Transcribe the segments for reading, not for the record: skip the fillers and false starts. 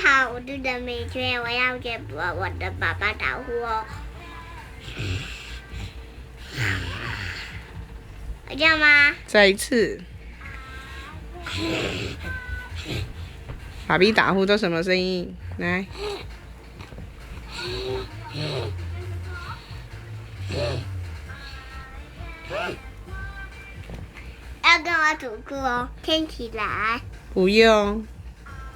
好，我是陈明轩，我要给我的爸爸打呼哦。这样吗？再一次。爸比打呼都什么声音？来。要跟我数数哦，听起来。不用。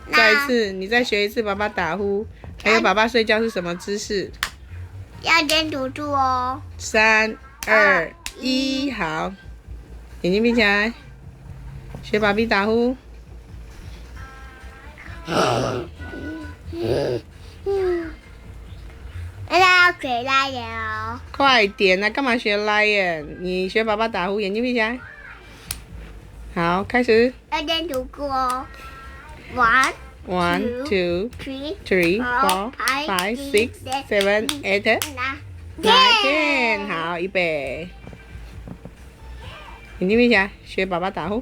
再一次，你再学一次爸爸打呼，还有爸爸睡觉是什么姿势？要先数数哦。3、2、1，好，眼睛闭起来，学爸比打呼。现在要学拉眼哦。快点啊！干嘛学 lion？ 你学爸爸打呼，眼睛闭起来。好，开始。要先数数哦。1, 2, 3, 4, 5, 6, 7, 8, 9, 10。好，预备。眼睛闭起来，学爸爸打呼。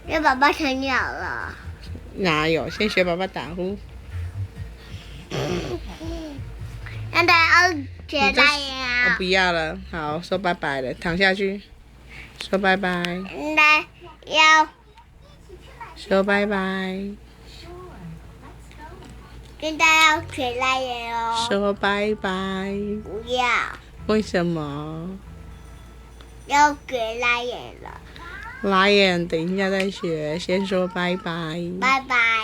这爸爸成鸟了。哪有？先学爸爸打呼。现在要学拉眼啊。不要了，好，说拜拜了，躺下去，说拜拜。现在要说拜拜。现在要学拉眼哦。说拜拜。不要。为什么？要学拉眼了。Lion， 等一下再学，先说拜拜。拜拜。